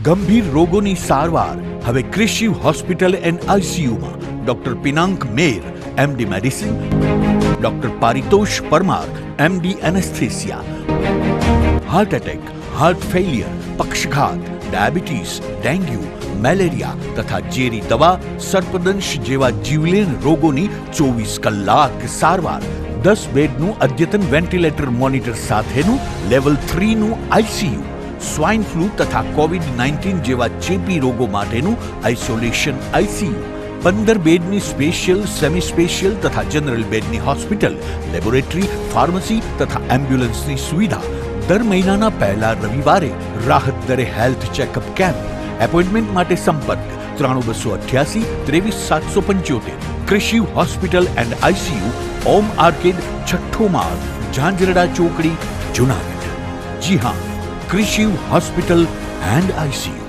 ગંભીર રોગોની સારવાર હવે કૃષિ હોસ્પિટલ એન્ડ આઈસીયુમાં doctor Pinak Mer, MD medicine, doctor Paritosh Parmar, MD anaesthesia, heart attack, heart failure, પક્ષઘાત, ડાયાબિટીસ, ડેન્ગ્યુ, મેલેરિયા તથા ઝેરી દવા, સર્પદંશ જેવા જીવલેણ રોગોની 24 કલાક સારવાર, 10 બેડનું અદ્યતન વેન્ટિલેટર મોનિટર સાથેનું લેવલ 3નું આઈસીયુ, સ્વાઇન ફ્લૂ તથા કોવિડ-19 જેવા ચેપી રોગો માટેનું આઇસોલેશન આઈસીયુ, 15 બેડની સ્પેશિયલ, સેમી સ્પેશિયલ તથા જનરલ બેડની હોસ્પિટલ, લેબોરેટરી, ફાર્મસી તથા એમ્બ્યુલન્સની સુવિધા, દર મહિનાના પહેલા રવિવારે રાહત દરે હેલ્થ ચેકઅપ કેમ્પ. એપોઇન્ટમેન્ટ માટે સંપર્ક 9288 23775. કૃષિ hospital and ICU, Om arcade, છઠ્ઠો માળ, ઝાંઝરડા ચોકડી, જુનાગઢ. જી હા, કૃષિ હોસ્પિટલ એન્ડ આઈસીયુ.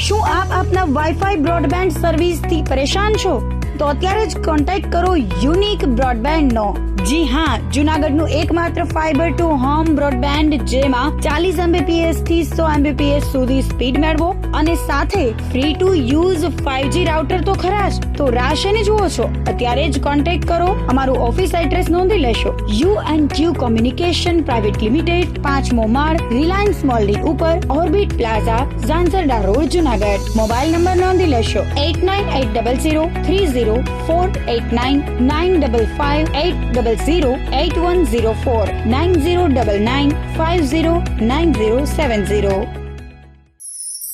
શું આપ આપના વાઈફાઈ બ્રોડબેન્ડ સર્વિસથી પરેશાન છો? તો અત્યારે જ કોન્ટેક્ટ કરો યુનિક બ્રોડબેન્ડ નો. જી હા, જુનાગઢનું એકમાત્ર ફાઈબર ટુ હોમ બ્રોડબેન્ડ, જેમાં 40 Mbps થી 100 Mbps સુધી સ્પીડ મેળવો અને સાથે free to use 5G router તો ખરા જ. તો રાહ શેની જુઓ છો? અત્યારે જ કોન્ટેક્ટ કરો. અમારું ઓફિસ એડ્રેસ નોંધી લેશો. U&Q કોમ્યુનિકેશન પ્રાઇવેટ લિમિટેડ, 5મો માળ, રિલાયન્સ મોલની ઉપર, orbit plaza, Zanzarda road, Junagadh. Mobile number નોંધી લેશો 89800304899558008104 9099509070.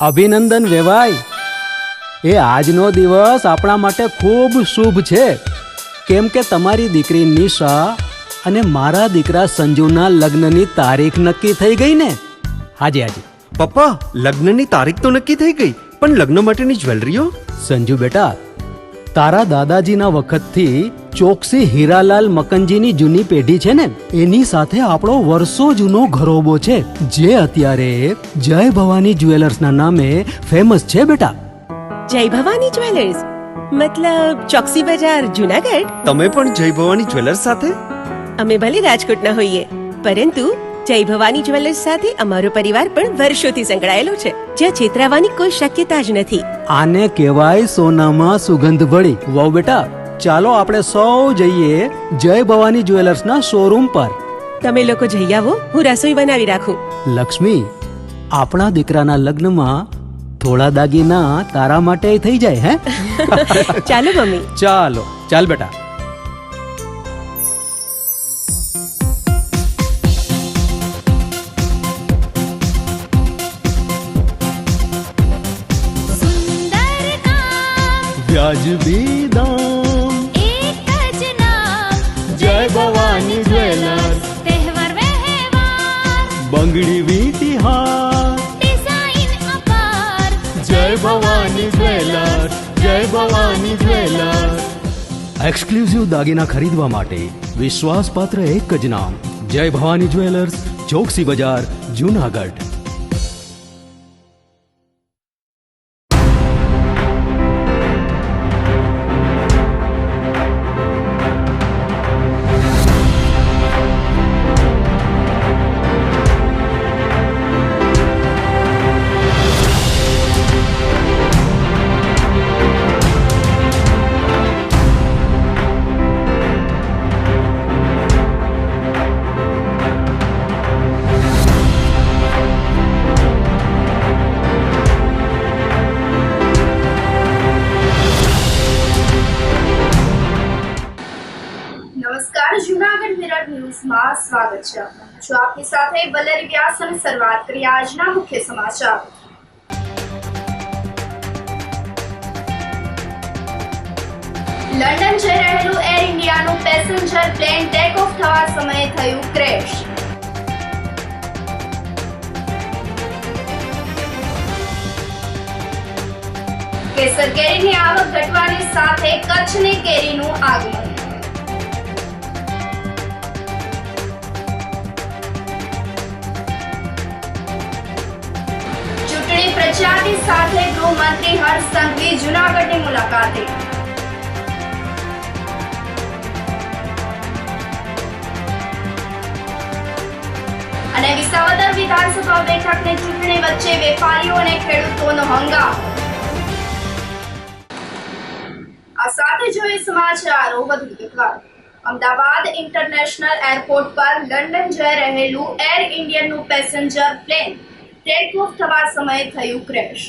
અભિનંદન વેવાય. એ આજનો દિવસ આપણા માટે ખૂબ શુભ છે, કેમ કે તમારી દીકરી નિશા અને મારા દીકરા સંજુના લગ્નની તારીખ નક્કી થઈ ગઈ ને. હાજી હાજી પપ્પા, લગ્નની તારીખ તો નક્કી થઈ ગઈ, પણ લગ્ન માટેની જ્વેલરીઓ? સંજુ બેટા, તારા દાદાજીના વખતથી ચોકસી હીરાલાલ મકનજીની જૂની પેઢી છે ને, એની સાથે આપણો વર્ષો જૂનો ઘરોબો છે, જે અત્યારે જય ભવાની જ્વેલર્સના નામે ફેમસ છે બેટા. જય ભવાની જ્વેલર્સ મતલબ ચોકસી બજાર, જુનાગઢ? તમે પણ જય ભવાની જ્વેલર્સ સાથે? અમે ભલે રાજકોટના હોઈએ, પરંતુ જય ભવાની જ્વેલર્સ સાથે અમારો પરિવાર પણ વર્ષોથી સંકળાયેલો છે, જ્યાં છેતરાવાની કોઈ શક્યતા જ નથી. આને કહેવાય સોનામાં સુગંધ ભળી. વાવ બેટા, ચાલો આપણે સૌ જઈએ જય ભવાની જ્વેલર્સના શોરૂમ પર. તમે લોકો જઈ આવો, હું રસોઈ બનાવી રાખું. લક્ષ્મી, આપણા દીકરાના લગ્નમાં થોડા દાગીના તારા માટે થઈ જાય. હે ચાલો મમ્મી. ચાલો ચાલ બેટા. વ્યાજબી દામ, એક જ નામ, જય ભવાની જ્વેલર્સ. તહેવાર વ્યવહાર, બંગડી વીંટી હાર, ડિઝાઇન અપાર, જય ભવાની જ્વેલર્સ, જય ભવાની જ્વેલર્સ. એક્સક્લુઝિવ દાગીના ખરીદવા માટે વિશ્વાસપાત્ર એક જ નામ, જય ભવાની જ્વેલર્સ, ચોકસી બજાર, જુનાગઢ. જુનાગઢ મિરર ન્યૂઝમાં સ્વાગત છે. જો આપની સાથે વલેરી વ્યાસ અને શરૂઆત કરીએ આજના મુખ્ય સમાચાર. લંડન જઈ રહેલું એર ઇન્ડિયાનું પેસેન્જર પ્લેન ટેક ઓફ થવા સમયે થયું ક્રેશ. કેસર કેરીની આવક ઘટવાની સાથે કચ્છની કેરીનું આગમન. પ્રચારની સાથે ગૃહમંત્રી હર્ષ સંઘવી જુનાગઢની મુલાકાતે. અને અને વિસાવદર વિધાનસભા બેઠકની ચૂંટણી વચ્ચે વેપારીઓ અને ખેડૂતોનો હંગામો. આ સાથે જોઈએ સમાચારો વધુ વિગતવાર. અમદાવાદ ઇન્ટરનેશનલ એરપોર્ટ પર લંડન જઈ રહેલું એર ઇન્ડિયનનું પેસેન્જર પ્લેન ટેક ઓફ થવા સમયે થયું ક્રેશ.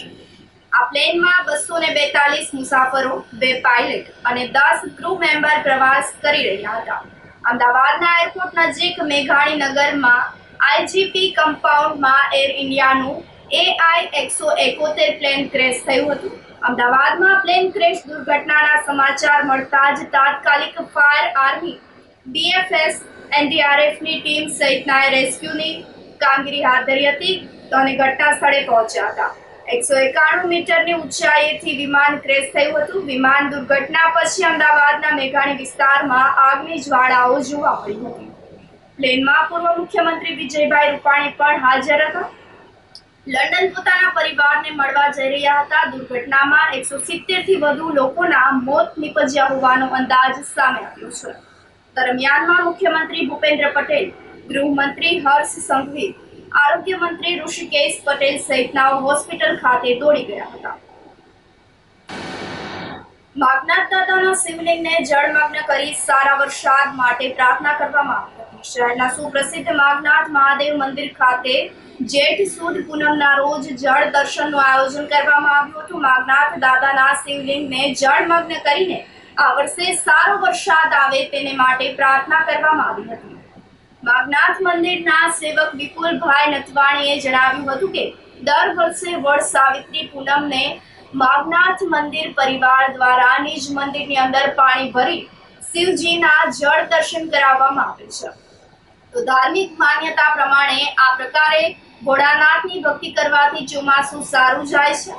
આ પ્લેનમાં 242 મુસાફરો, 2 પાયલટ અને 10 ક્રૂ મેમ્બર પ્રવાસ કરી રહ્યા હતા. અમદાવાદના એરપોર્ટ નજીક મેઘાણી નગરમાં આઈજીપી કમ્પાઉન્ડમાં એર ઇન્ડિયાનું AI-171 પ્લેન ક્રેશ થયું હતું. અમદાવાદમાં પ્લેન ક્રેશ દુર્ઘટનાના સમાચાર મળતા જ તાત્કાલિક ફાયર આર્મી, BFS, NDRFની ટીમ સહિતના રેસ્ક્યુની કામગીરી હાથ ધરી હતી અને ઘટના સ્થળે પહોંચ્યા હતા. 191 મીટરની ઊંચાઈએથી વિમાન ક્રેશ થયું હતું. વિમાન દુર્ઘટના પછી અમદાવાદના મેઘાણી વિસ્તારમાં આગની જ્વાળાઓ જોવા મળી હતી. પ્લેનમાં પૂર્વ મુખ્યમંત્રી વિજયભાઈ રૂપાણી પણ હાજર હતા. લંડન પોતાના પરિવારને મળવા જઈ રહ્યા હતા. દુર્ઘટનામાં 170 થી વધુ લોકોના મોત નીપજ્યા હોવાનો અંદાજ સામે આવ્યો છે. દરમિયાનમાં મુખ્યમંત્રી ભૂપેન્દ્ર પટેલ, ગૃહમંત્રી હર્ષ સંઘવી, આરોગ્ય મંત્રી ઋષિકેશ પટેલ સહિતનાઓ હોસ્પિટલ ખાતે દોડી ગયા હતા. માગનાથ દાદાના શિવલિંગને જળમગ્ન કરી સારા વરસાદ માટે પ્રાર્થના કરવામાં આવી હતી. શહેરના સુપ્રસિદ્ધ માગનાથ મહાદેવ મંદિર ખાતે જેઠ સુદ પૂનમના રોજ જળ દર્શનનું આયોજન કરવામાં આવ્યું હતું. માગનાથ દાદાના શિવલિંગને જળમગ્ન કરીને આ વર્ષે સારો વરસાદ આવે તેને માટે પ્રાર્થના કરવામાં આવી હતી. માગનાથ મંદિરના સેવક વિપુલભાઈ નથવાણીએ જણાવ્યું હતું કે દર વર્ષે વડ સાવિત્રી પૂનમને માગનાથ મંદિર પરિવાર દ્વારા નિજ મંદિરની અંદર પાણી ભરી શિવજીના જળ દર્શન કરાવવામાં આવે છે. તો ધાર્મિક માન્યતા પ્રમાણે આ પ્રકારે ભોળાનાથની ભક્તિ કરવાથી ચોમાસું સારું જાય છે.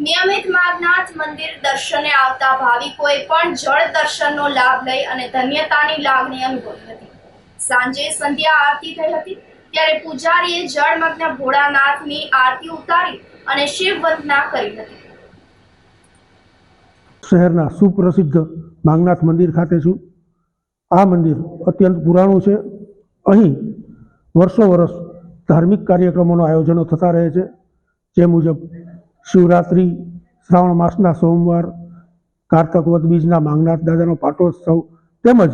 નિયમિત માગનાથ મંદિર દર્શને આવતા ભાવિકોએ પણ જળ દર્શનનો લાભ લઈ અને ધન્યતાની લાગણી અનુભવી હતી. સાંજે સંધ્યા આરતી થઈ હતી ત્યારે પૂજારીએ જળમગ્ન ભોળાનાથની આરતી ઉતારી અને શિવ વંદના કરી હતી. શહેરના સુપ્રસિદ્ધ માગનાથ મંદિર ખાતે છું. આ મંદિર અત્યંત પુરાણું છે. અહીં વર્ષો વર્ષ ધાર્મિક કાર્યક્રમોના આયોજનો થતા રહે છે. જે મુજબ શિવરાત્રિ, શ્રાવણ માસના સોમવાર, કારતક વદ બીજના માગનાથ દાદાનો પાટોત્સવ તેમજ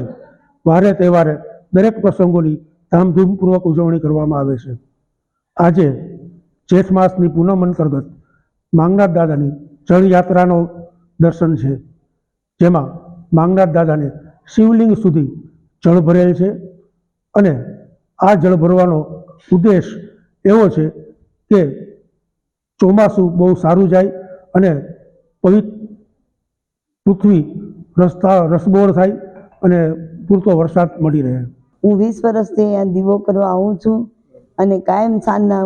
વારે તહેવારે દરેક પ્રસંગોની ધામધૂમપૂર્વક ઉજવણી કરવામાં આવે છે. આજે જેઠ માસની પૂનમ અંતર્ગત માગનાથ દાદાની જળયાત્રાનો દર્શન છે, જેમાં માગનાથ દાદાને શિવલિંગ સુધી જળ ભરેલ છે અને આ જળ ભરવાનો ઉદ્દેશ એવો છે કે ચોમાસું બહુ સારું જાય અને પૃથ્વી રસબોળ થાય અને પૂરતો વરસાદ મળી રહે. હું 20 વર્ષથી અહીંયા દીવો કરવા આવું છું અને કાયમ સાંજના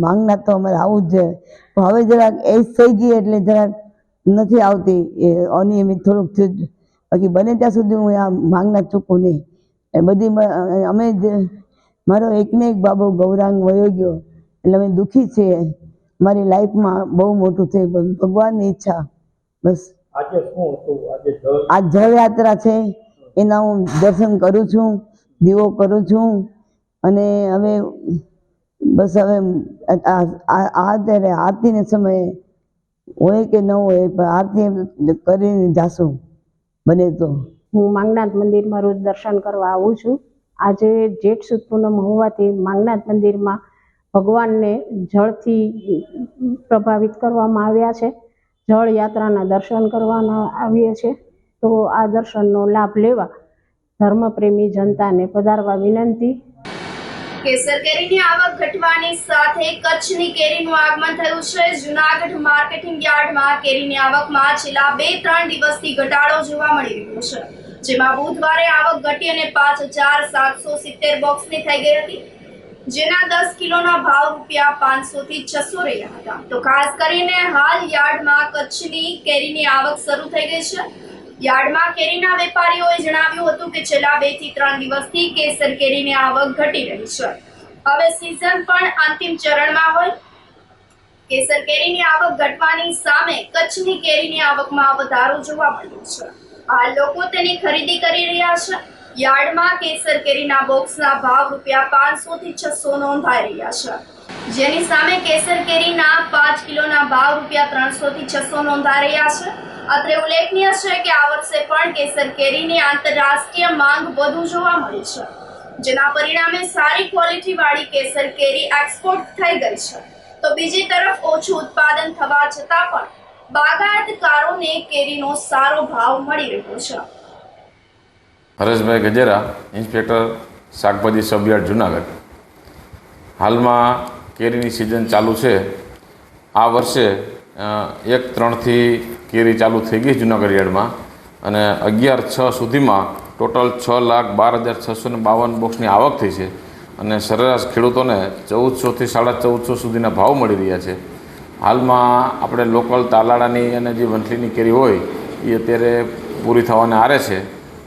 માગનાથ તો અમારે આવું જ છે. પણ હવે જરાક એજ થઈ ગઈ એટલે જરાક નથી આવતી, એ અનિયમિત થોડુંક થયું. બાકી બને ત્યાં સુધી હું આ માગનાથ ચૂકું નહીં. એ બધી અમે મારો એકને એક બાબો ગૌરાંગ વયો ગયો એટલે અમે દુઃખી છીએ. મારી લાઈફમાં બહુ મોટું થયું, પણ ભગવાનની ઈચ્છા બસ. આ જળયાત્રા છે એના હું દર્શન કરું છું, દીવો કરું છું અને હવે બસ હવે અત્યારે આરતીને સમયે હોય કે ન હોય પણ આરતી કરીને જાશું બને તો. હું માગનાથ મંદિરમાં રોજ દર્શન કરવા આવું છું. આજે જેઠ સુદ પૂનમ હોવાથી માગનાથ મંદિરમાં ભગવાનને જળથી પ્રભાવિત કરવામાં આવ્યા છે. જળ યાત્રાના દર્શન કરવાના આવીએ છીએ. તો આ દર્શનનો લાભ લેવા ધર્મપ્રેમી જનતાને પધારવા વિનંતી. કેસર કેરીની આવક ઘટવાની સાથે કચ્છની કેરીનું આગમન થયું છે. જૂનાગઢ માર્કેટિંગ યાર્ડમાં કેરીની આવકમાં છેલ્લા 2-3 દિવસથી ઘટાડો જોવા મળી રહ્યો છે, જેમાં બુધવારે આવક ઘટી અને 5770 બોક્સની થઈ ગઈ હતી, જેના 10 કિલોના ભાવ ₹500 થી 600 રહ્યા હતા. તો ખાસ કરીને હાલ યાર્ડમાં કચ્છની કેરીની આવક શરૂ થઈ ગઈ છે. યાર્ડમાં કેરીના વેપારીઓએ જણાવ્યું હતું કે છેલ્લા 2 થી 3 દિવસથી કેસર કેરીની આવક ઘટી રહી છે. હવે સિઝન પણ અંતિમ ચરણમાં હોય. કેસર કેરીની આવક ઘટવાની સામે કચ્છની કેરીની આવકમાં વધારો જોવા મળ્યો છે. હાલ લોકો તેની ખરીદી કરી રહ્યા છે. યાર્ડમાં કેસર કેરીના બોક્સના ભાવ ₹500 થી 600 નોંધાઈ રહ્યા છે, જેની સામે કેસર કેરીના 5 કિલોના ભાવ ₹300 થી 600 નોંધાઈ રહ્યા છે. અત્રે ઉલ્લેખનીય છે કે આ વર્ષે પણ કેસર કેરીની આંતરરાષ્ટ્રીય માંગ વધુ જોવા મળી છે, જેના પરિણામે સારી ક્વોલિટી વાળી કેસર કેરી એક્સપોર્ટ થઈ ગઈ છે. તો બીજી તરફ ઓછું ઉત્પાદન થવા છતાં પણ બાગાયતકારોને કેરીનો સારો ભાવ મળી રહ્યો છે. હરેશભાઈ ગજેરા, ઇન્સ્પેક્ટર શાકભાજી સબયાર્ડ જુનાગઢ. હાલમાં કેરીની સિઝન ચાલુ છે. આ વર્ષે 1/3થી કેરી ચાલુ થઈ ગઈ જુનાગઢ યાર્ડમાં અને 11/6 સુધીમાં ટોટલ 6,12,652 બોક્સની આવક થઈ છે અને સરેરાશ ખેડૂતોને 1400 થી 1450 સુધીના ભાવ મળી રહ્યા છે. હાલમાં આપણે લોકલ તાલાળાની અને જે વંથલીની કેરી હોય એ અત્યારે પૂરી થવાને આરે છે.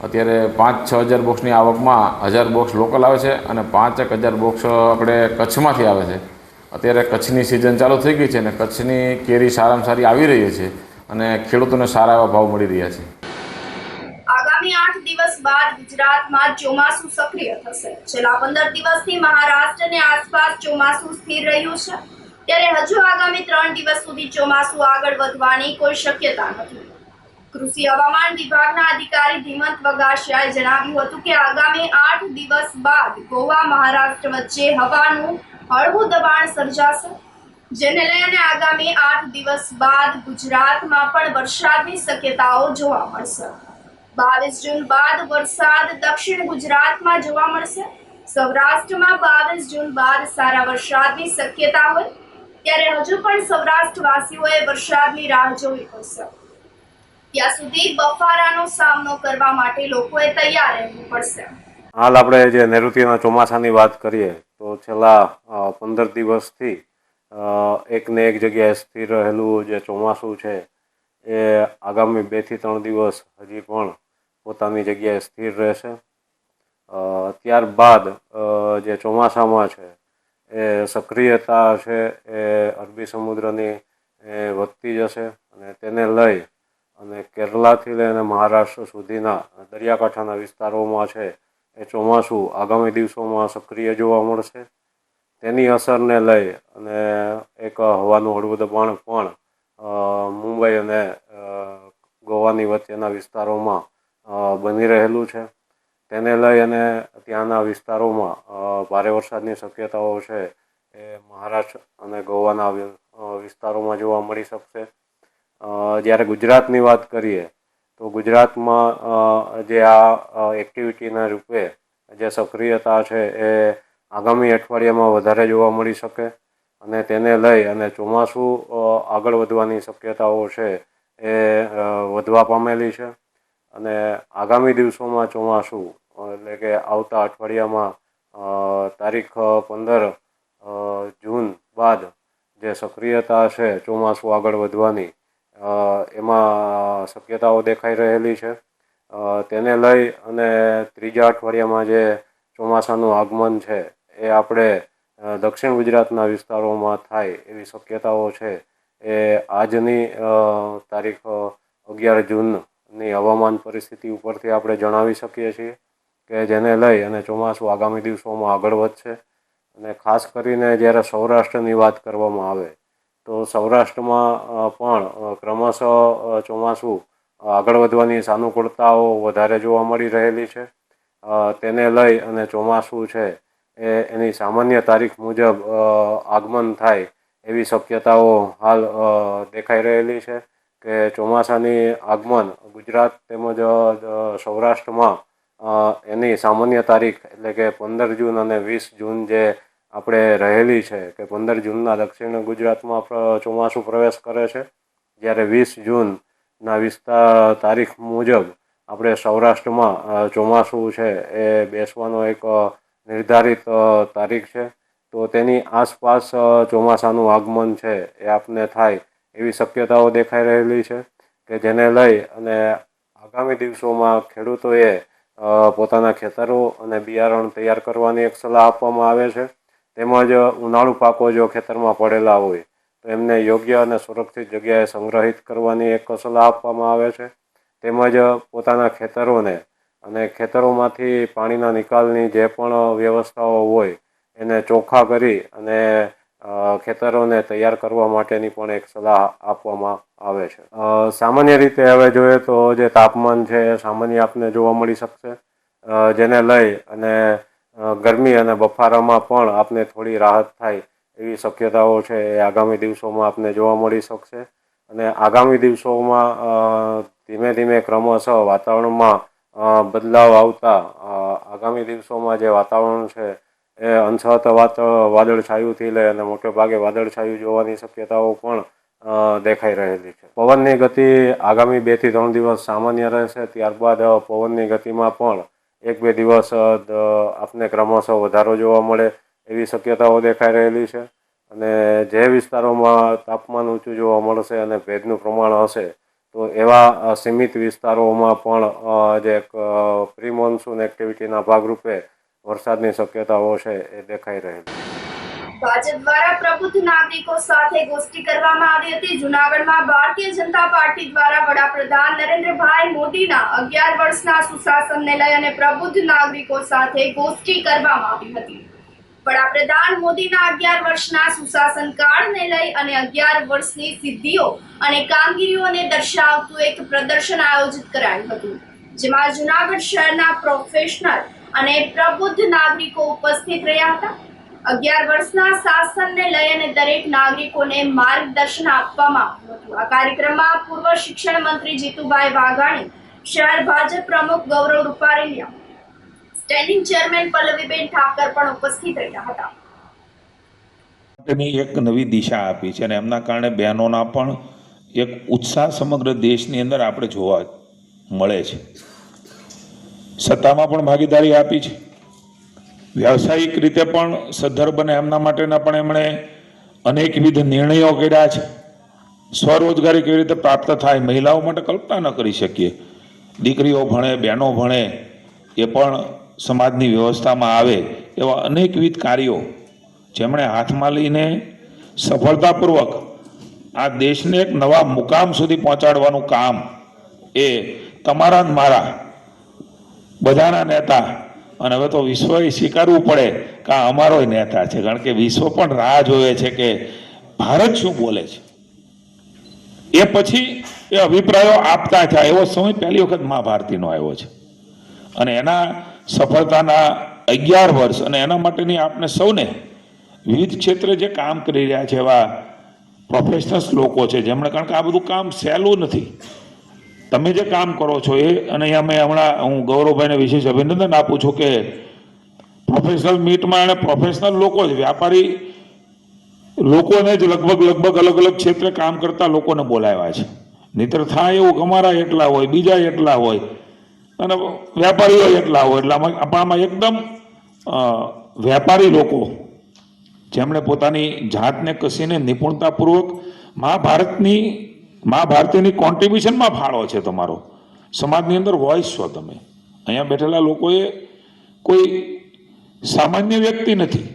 અત્યારે 5-6 હજાર બોક્સની આવકમાં 1000 બોક્સ લોકલ આવે છે અને 5-1000 બોક્સ આપણે કચ્છમાંથી આવે છે. અત્યારે કચ્છની સિઝન ચાલુ થઈ ગઈ છે અને કચ્છની કેરી સારામાં સારી આવી રહી છે અને ખેડૂતોને સારા એવા ભાવ મળી રહ્યા છે. આગામી 8 દિવસ બાદ ગુજરાતમાં ચોમાસું સક્રિય થશે. છેલ્લા 15 દિવસથી મહારાષ્ટ્ર અને આસપાસ ચોમાસું સ્થિર રહ્યું છે, ત્યારે હજુ આગામી 3 દિવસ સુધી ચોમાસું આગળ વધવાની કોઈ શક્યતા નથી. કૃષિ હવામાન વિભાગના અધિકારી ધીમંત વગાસિયાએ જણાવ્યું હતું કે આગામી 8 દિવસ બાદ ગોવા મહારાષ્ટ્ર વચ્ચે હવાનું હળવું દબાણ સર્જાશે, જેને લઈને આગામી 8 દિવસ બાદ ગુજરાતમાં પણ વરસાદની શક્યતાઓ જોવા મળશે. 22 જૂન બાદ વરસાદ દક્ષિણ ગુજરાતમાં જોવા મળશે. સૌરાષ્ટ્રમાં 22 જૂન બાદ સારા વરસાદની શક્યતા હોય, ત્યારે હજુ પણ સૌરાષ્ટ્રવાસીઓએ વરસાદની રાહ જોવી પડશે. ત્યાં સુધી બફારાનો સામનો કરવા માટે લોકોએ તૈયાર રહેવું પડશે. હાલ આપણે જે નૈઋત્યના ચોમાસાની વાત કરીએ તો છેલ્લા 15 દિવસથી એક ને એક જગ્યાએ સ્થિર રહેલું જે ચોમાસું છે એ આગામી 2 થી 3 દિવસ હજી પણ પોતાની જગ્યાએ સ્થિર રહેશે. ત્યારબાદ જે ચોમાસામાં છે એ સક્રિયતા છે એ અરબી સમુદ્રની વધતી જશે અને તેને લઈ અને કેરલાથી લઈને મહારાષ્ટ્ર સુધીના દરિયાકાંઠાના વિસ્તારોમાં છે એ ચોમાસું આગામી દિવસોમાં સક્રિય જોવા મળશે. તેની અસરને લઈ અને એક હવાનું હળવું દબાણ પણ મુંબઈ અને ગોવાની વચ્ચેના વિસ્તારોમાં બની રહેલું છે. તેને લઈ અને ત્યાંના વિસ્તારોમાં ભારે વરસાદની શક્યતાઓ છે એ મહારાષ્ટ્ર અને ગોવાના વિસ્તારોમાં જોવા મળી શકશે. જ્યારે ગુજરાતની વાત કરીએ તો ગુજરાતમાં જે આ એક્ટિવિટીના રૂપે જે સક્રિયતા છે એ આગામી અઠવાડિયામાં વધારે જોવા મળી શકે અને તેને લઈ અને ચોમાસું આગળ વધવાની શક્યતાઓ છે એ વધવા પામેલી છે. અને આગામી દિવસોમાં ચોમાસું એટલે કે આવતા અઠવાડિયામાં તારીખ 15 જૂન બાદ જે સક્રિયતા છે ચોમાસું આગળ વધવાની એમાં શક્યતાઓ દેખાઈ રહેલી છે. તેને લઈ અને ત્રીજા અઠવાડિયામાં જે ચોમાસાનું આગમન છે એ આપણે દક્ષિણ ગુજરાતના વિસ્તારોમાં થાય એવી શક્યતાઓ છે એ આજની તારીખ 11 જૂનની હવામાન પરિસ્થિતિ ઉપરથી આપણે જણાવી શકીએ છીએ કે જેને લઈ અને ચોમાસું આગામી દિવસોમાં આગળ વધશે. અને ખાસ કરીને જ્યારે સૌરાષ્ટ્રની વાત કરવામાં આવે તો સૌરાષ્ટ્રમાં પણ ક્રમશઃ ચોમાસું આગળ વધવાની સાનુકૂળતાઓ વધારે જોવા મળી રહેલી છે. તેને લઈ અને ચોમાસું છે એની સામાન્ય તારીખ મુજબ આગમન થાય એવી શક્યતાઓ હાલ દેખાઈ રહેલી છે કે ચોમાસાની આગમન ગુજરાત તેમજ સૌરાષ્ટ્રમાં એની સામાન્ય તારીખ એટલે કે 15 જૂન અને 20 જૂન જે આપણે રહેલી છે કે 15 જૂનના દક્ષિણ ગુજરાતમાં ચોમાસું પ્રવેશ કરે છે, જ્યારે 20 જૂનના તારીખ મુજબ આપણે સૌરાષ્ટ્રમાં ચોમાસું છે એ બેસવાનો એક નિર્ધારિત તારીખ છે. તો તેની આસપાસ ચોમાસાનું આગમન છે એ આપને થાય એવી શક્યતાઓ દેખાઈ રહેલી છે કે જેને લઈ અને આગામી દિવસોમાં ખેડૂતોએ પોતાના ખેતરો અને બિયારણ તૈયાર કરવાની એક સલાહ આપવામાં આવે છે. તેમજ ઉનાળુ પાકો જો ખેતરમાં પડેલા હોય તો એમને યોગ્ય અને સુરક્ષિત જગ્યાએ સંગ્રહિત કરવાની એક સલાહ આપવામાં આવે છે. તેમજ પોતાના ખેતરોને અને ખેતરોમાંથી પાણીના નિકાલની જે પણ વ્યવસ્થાઓ હોય એને ચોખ્ખા કરી અને ખેતરોને તૈયાર કરવા માટેની પણ એક સલાહ આપવામાં આવે છે. સામાન્ય રીતે હવે જોઈએ તો જે તાપમાન છે એ સામાન્ય આપને જોવા મળી શકશે, જેને લઈ અને ગરમી અને બફારામાં પણ આપને થોડી રાહત થાય એવી શક્યતાઓ છે એ આગામી દિવસોમાં આપને જોવા મળી શકશે. અને આગામી દિવસોમાં ધીમે ધીમે ક્રમશઃ વાતાવરણમાં બદલાવ આવતા આગામી દિવસોમાં જે વાતાવરણ છે એ અંશત વાદળછાયુંથી લઈ અને મોટે ભાગે વાદળછાયું જોવાની શક્યતાઓ પણ દેખાઈ રહેલી છે. પવનની ગતિ આગામી 2 થી 3 દિવસ સામાન્ય રહેશે. ત્યારબાદ પવનની ગતિમાં પણ 1-2 દિવસ આપને ક્રમશઃ વધારો જોવા મળે એવી શક્યતાઓ દેખાઈ રહેલી છે. અને જે વિસ્તારોમાં તાપમાન ઊંચું જોવા મળશે અને ભેજનું પ્રમાણ હશે તો એવા સીમિત વિસ્તારોમાં પણ જે પ્રી મોન્સૂન એક્ટિવિટીના ભાગરૂપે વરસાદની શક્યતાઓ છે એ દેખાઈ રહી છે. ભાજપ દ્વારા પ્રબુદ્ધ નાગરિકો સાથે ગોષ્ઠી કરવામાં આવી હતી. જૂનાગઢમાં ભારતીય જનતા પાર્ટી દ્વારા વડાપ્રધાન નરેન્દ્રભાઈ મોદીના 11 વર્ષના સુશાસનને લઈ અને પ્રબુદ્ધ નાગરિકો સાથે ગોષ્ઠી કરવામાં આવી હતી. વડાપ્રધાન મોદીના 11 વર્ષના સુશાસન કાળને લઈ અને 11 વર્ષની સિદ્ધિઓ અને કામગીરીઓને દર્શાવતું એક પ્રદર્શન આયોજિત કરાયું હતું, જેમાં જૂનાગઢ શહેરના પ્રોફેશનલ અને પ્રબુદ્ધ નાગરિકો ઉપસ્થિત રહ્યા હતા. 11 વર્ષના શાસનને લઈ અને દરેક નાગરિકોને માર્ગદર્શન આપવામાં આવ્યું હતું. આ કાર્યક્રમમાં પૂર્વ શિક્ષણ મંત્રી જીતુભાઈ વાઘાણી, શહેર ભાજપ પ્રમુખ ગૌરવ રૂપારેલિયા, સ્ટેન્ડિંગ ચેરમેન પલ્લવીબેન ઠાકર પણ ઉપસ્થિત રહ્યા હતા. એક નવી દિશા આપી છે અને એમના કારણે બહેનોના પણ એક ઉત્સાહ સમગ્ર દેશની અંદર આપણે જોવા મળે છે. સત્તામાં પણ ભાગીદારી આપી છે, વ્યાવસાયિક રીતે પણ સદ્ધર બને એમના માટેના પણ એમણે અનેકવિધ નિર્ણયો કર્યા છે. સ્વરોજગારી કેવી રીતે પ્રાપ્ત થાય મહિલાઓ માટે કલ્પના ન કરી શકીએ. દીકરીઓ ભણે, બહેનો ભણે, એ પણ સમાજની વ્યવસ્થામાં આવે એવા અનેકવિધ કાર્યો જેમણે હાથમાં લઈને સફળતાપૂર્વક આ દેશને એક નવા મુકામ સુધી પહોંચાડવાનું કામ એ તમારા મારા બધાના નેતા, અને હવે તો વિશ્વએ સ્વીકારવું પડે કે આ અમારો નેતા છે, કારણ કે વિશ્વ પણ રાહ જોવે છે કે ભારત શું બોલે છે. એ પછી એ અભિપ્રાયો આપતા થાય એવો સમય પહેલી વખત મહાભારતીનો આવ્યો છે અને એના સફળતાના 11 વર્ષ અને એના માટેની આપણે સૌને વિવિધ ક્ષેત્રે જે કામ કરી રહ્યા છે એવા પ્રોફેશનલ્સ લોકો છે જેમણે, કારણ કે આ બધું કામ સહેલું નથી. તમે જે કામ કરો છો એ, અને અહીંયા મેં હમણાં હું ગૌરવભાઈને વિશેષ અભિનંદન આપું છું કે પ્રોફેશનલ મીટમાં એને પ્રોફેશનલ લોકો જ, વ્યાપારી લોકોને જ લગભગ અલગ અલગ ક્ષેત્રે કામ કરતા લોકોને બોલાવ્યા છે. નહીતર થાય એવું અમારા એટલા હોય, બીજા એટલા હોય અને વેપારીઓ એટલા હોય, એટલે આમાં એકદમ વેપારી લોકો જેમણે પોતાની જાતને કસીને નિપુણતાપૂર્વક મહાભારતીની કોન્ટ્રીબ્યુશનમાં ફાળો છે તમારો. સમાજની અંદર વોઇસ છો તમે. અહીંયા બેઠેલા લોકોએ કોઈ સામાન્ય વ્યક્તિ નથી,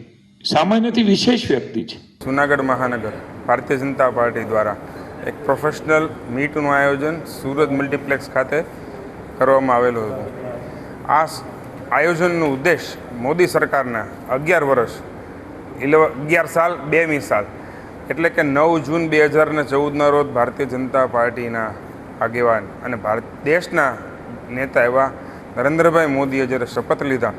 સામાન્યથી વિશેષ વ્યક્તિ છે. જૂનાગઢ મહાનગર ભારતીય જનતા પાર્ટી દ્વારા એક પ્રોફેશનલ મીટનું આયોજન સુરત મલ્ટીપ્લેક્સ ખાતે કરવામાં આવેલું હતું. આ આયોજનનો ઉદ્દેશ મોદી સરકારના 11 વર્ષ 11 સાલ 2મી સાલ એટલે કે 9 જૂન 2014ના રોજ ભારતીય જનતા પાર્ટીના આગેવાન અને દેશના નેતા એવા નરેન્દ્રભાઈ મોદીએ જ્યારે શપથ લીધા,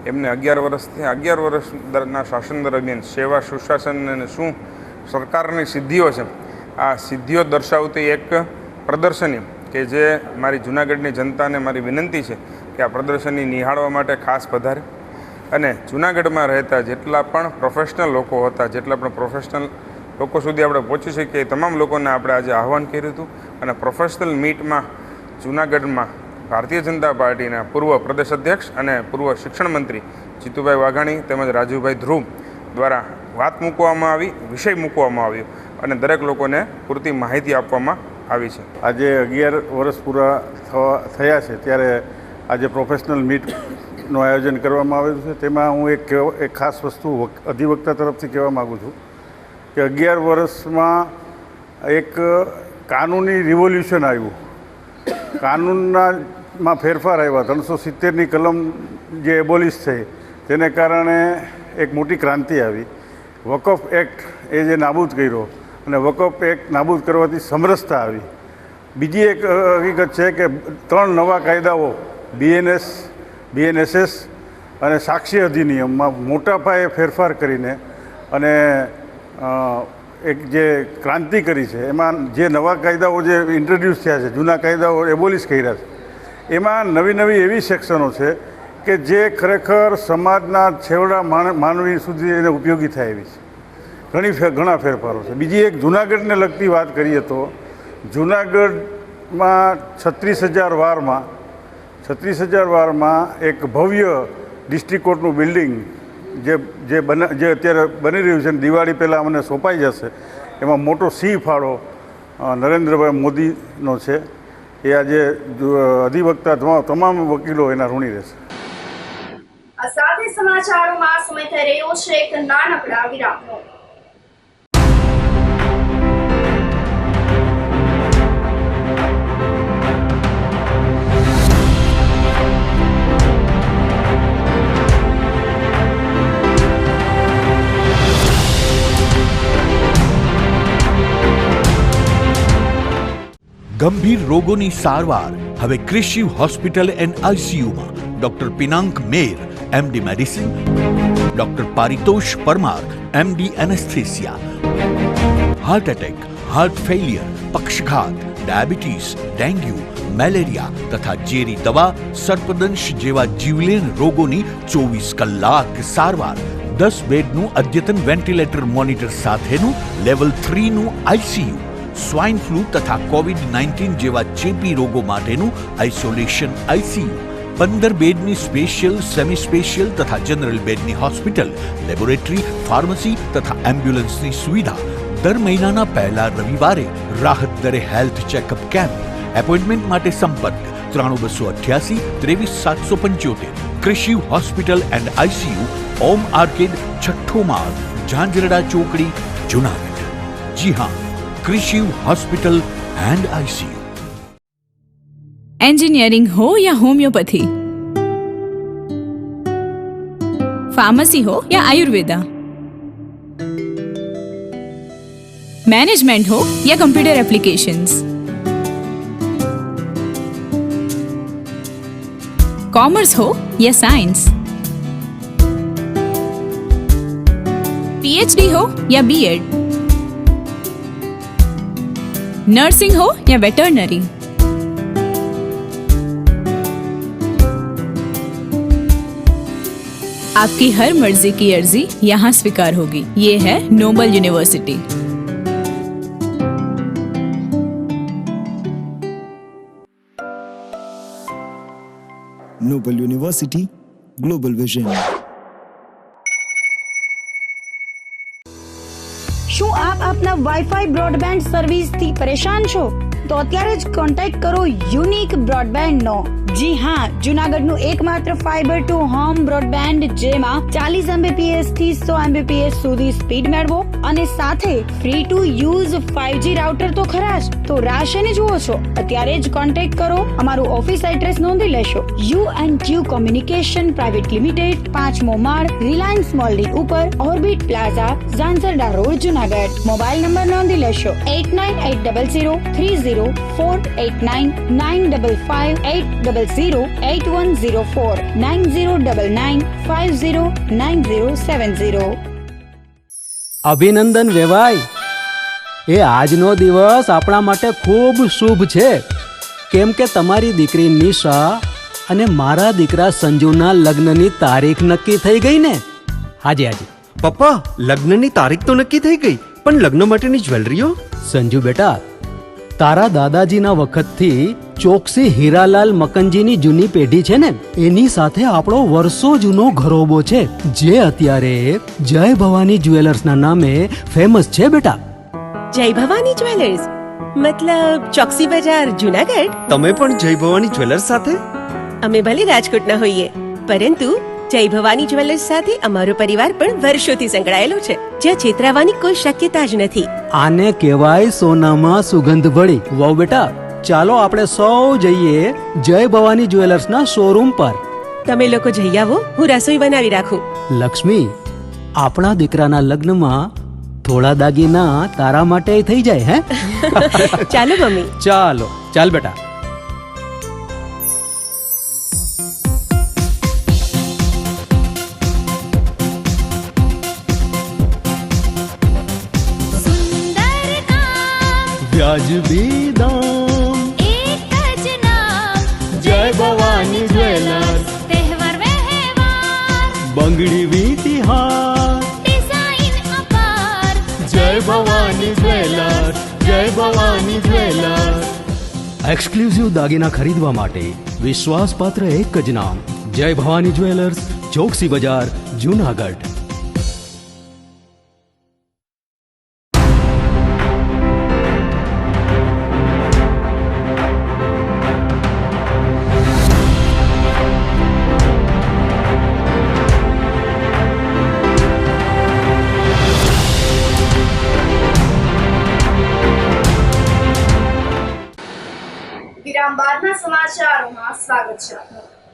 એમને 11 વર્ષના શાસન દરમિયાન સેવા, સુશાસન અને શું સરકારની સિદ્ધિઓ છે, આ સિદ્ધિઓ દર્શાવતી એક પ્રદર્શની કે જે મારી જૂનાગઢની જનતાને મારી વિનંતી છે કે આ પ્રદર્શની નિહાળવા માટે ખાસ પધારે. અને જૂનાગઢમાં રહેતા જેટલા પણ પ્રોફેશનલ લોકો હતા, જેટલા પણ પ્રોફેશનલ લોકો સુધી આપણે પહોંચી શકીએ એ તમામ લોકોને આપણે આજે આહવાન કર્યું હતું. અને પ્રોફેશનલ મીટમાં જૂનાગઢમાં ભારતીય જનતા પાર્ટીના પૂર્વ પ્રદેશ અધ્યક્ષ અને પૂર્વ શિક્ષણ મંત્રી જીતુભાઈ વાઘાણી તેમજ રાજુભાઈ ધ્રુવ દ્વારા વાત મૂકવામાં આવી, વિષય મૂકવામાં આવ્યો અને દરેક લોકોને પૂરતી માહિતી આપવામાં આવી છે. આજે 11 વર્ષ પૂરા થયા છે ત્યારે આજે પ્રોફેશનલ મીટનું આયોજન કરવામાં આવેલું છે. તેમાં હું એક ખાસ વસ્તુ અધિવક્તા તરફથી કહેવા માગું છું કે 11 વર્ષમાં એક કાનૂની રિવોલ્યુશન આવ્યું. કાનૂનના માં ફેરફાર આવ્યા 370ની કલમ જે એબોલિશ થઈ તેને કારણે એક મોટી ક્રાંતિ આવી. વકફ એક્ટ એ જે નાબૂદ કર્યો અને વકફ એક્ટ નાબૂદ કરવાથી સમરસતા આવી. બીજી એક હકીકત છે કે 3 નવા કાયદાઓ BNSS અને સાક્ષી અધિનિયમમાં મોટા પાયે ફેરફાર કરીને અને એક જે ક્રાંતિ કરી છે એમાં જે નવા કાયદાઓ જે ઇન્ટ્રોડ્યુસ થયા છે, જૂના કાયદાઓ એબોલિશ કર્યા છે, એમાં નવી એવી સેક્શનો છે કે જે ખરેખર સમાજના છેવડા માનવી સુધી એને ઉપયોગી થાય એવી છે. ઘણા ફેરફારો છે. બીજી એક જૂનાગઢને લગતી વાત કરીએ તો જૂનાગઢમાં 36,000 વારમાં એક ભવ્ય ડિસ્ટ્રિક્ટ કોર્ટનું બિલ્ડિંગ જે અત્યારે બની રહ્યું છે, દિવાળી પહેલાં મને સોંપાઈ જશે. એમાં મોટો સિંહ ફાળો નરેન્દ્રભાઈ મોદીનો છે. એ આજે અધિવક્તા તમામ વકીલો એના ઋણી રહેશે. આ સાથે સમાચારોમાં સમય થઈ રહ્યો છે એક નાનકડા વિરામનો. ગંભીર રોગોની સારવાર હવે કૃષિ હોસ્પિટલ એન્ડ આઈસીયુમાં doctor Pinak Mer MD medicine, doctor Paritosh Parmar MD anaesthesia, heart attack, heart failure, પક્ષઘાત, ડાયાબિટીસ, ડેન્ગ્યુ, મેલેરિયા તથા ઝેરી દવા, સર્પદંશ જેવા જીવલેણ રોગોની 24 કલાક સારવાર. 10 બેડનું અદ્યતન વેન્ટિલેટર મોનિટર સાથેનું લેવલ 3નું આઈસીયુ, સ્વાઇન ફ્લૂ તથા કોવિડ-19 જેવા ચેપી રોગો માટેનું આઇસોલેશન આઈસીયુ, 15 બેડની સ્પેશિયલ, સેમી સ્પેશિયલ તથા જનરલ બેડની હોસ્પિટલ, લેબોરેટરી, ફાર્મસી તથા એમ્બ્યુલન્સની સુવિધા. દર મહિનાના પહેલા રવિવારે રાહત દરે હેલ્થ ચેકઅપ કેમ્પ. એપોઇન્ટમેન્ટ માટે સંપર્ક 9288 23775. કૃષિ hospital and ICU, Om arcade, છઠ્ઠો માળ, ઝાંઝરડા ચોકડી, જુનાગઢ. જી હા, કૃષિ હોસ્પિટલ एंड आईसीयू. इंजीनियरिंग हो या होम्योपैथी, फार्मेसी हो या आयुर्वेदा, मैनेजमेंट हो या कंप्यूटर एप्लीकेशंस, कॉमर्स हो या साइंस, पीएचडी हो या बीएड, नर्सिंग हो या वेटरनरी, आपकी हर मर्जी की अर्जी यहाँ स्वीकार होगी. ये है Noble University. Noble University, global vision. શું આપ આપના વાઈફાઈ બ્રોડબેન્ડ સર્વિસ થી પરેશાન છો? તો અત્યારે જ કોન્ટેક્ટ કરો યુનિક બ્રોડબેન્ડ નો. જી હા, જુનાગઢનું એકમાત્ર ફાઈબર ટુ હોમ બ્રોડબેન્ડ જેમાં 40 Mbps થી 100 Mbps સુધી સ્પીડ મેળવો અને સાથે free to use 5G router તો ખરા જ. તો રાહ શેને જુઓ છો? અત્યારે જ કોન્ટેક્ટ કરો. અમારું ઓફિસ એડ્રેસ નોંધી લેશો. U&Q કોમ્યુનિકેશન પ્રાઇવેટ લિમિટેડ, 5મો માળ, રિલાયન્સ મોલની ઉપર, orbit plaza, Zanzarda road, Junagadh. Mobile number નોંધી લેશો 8980030489 95580808104 9099509070. અભિનંદન વેવાય. એ આજનો દિવસ આપણા માટે ખૂબ શુભ છે, કેમ કે તમારી દીકરી નિશા અને મારા દીકરા સંજુના લગ્નની તારીખ નક્કી થઈ ગઈ ને. હાજી હાજી પપ્પા, લગ્નની તારીખ તો નક્કી થઈ ગઈ, પણ લગ્ન માટેની જ્વેલરીઓ? સંજુ બેટા, તારા દાદાજીના વખતથી ચોકસી હીરાલાલ મકનજીની જૂની પેઢી છે ને, એની સાથે આપણો વર્ષો જૂનો ઘરોબો છે, જે અત્યારે જય ભવાની જ્વેલર્સના નામે ફેમસ છે બેટા. જય ભવાની જ્વેલર્સ મતલબ ચોકસી બજાર, જુનાગઢ? તમે પણ જય ભવાની જ્વેલર્સ સાથે? અમે ભલે રાજકોટના હોઈએ, પરંતુ જય ભવાની જ્વેલર્સ સાથે અમારો પરિવાર પણ વર્ષોથી સંકળાયેલો છે, જ્યાં છેતરાવાની કોઈ શક્યતા જ નથી. આને કહેવાય સોનામાં સુગંધ ભળી. વાવ બેટા, ચાલો આપણે સૌ જઈએ જય ભવાની જ્વેલર્સના શોરૂમ પર. તમે લોકો જઈ આવો, હું રસોઈ બનાવી રાખું. લક્ષ્મી, આપણા દીકરાના લગ્નમાં થોડા દાગીના તારા માટે થઈ જાય હે? ચાલો મમ્મી. ચાલો ચાલ બેટા. વ્યાજબી દામ, एक જ नाम જય ભવાની જ્વેલર્સ. तहेवार व्यवहार બંગડી વીટી હાર, डिजाइन अपार જય ભવાની જ્વેલર્સ, જય ભવાની જ્વેલર્સ. એક્સક્લુઝિવ દાગીના ખરીદવા માટે વિશ્વાસપાત્ર એક જ નામ, જય ભવાની જ્વેલર્સ, ચોકસી બજાર, જુનાગઢ. વિરામ બાદના સમાચારોમાં સ્વાગત છે.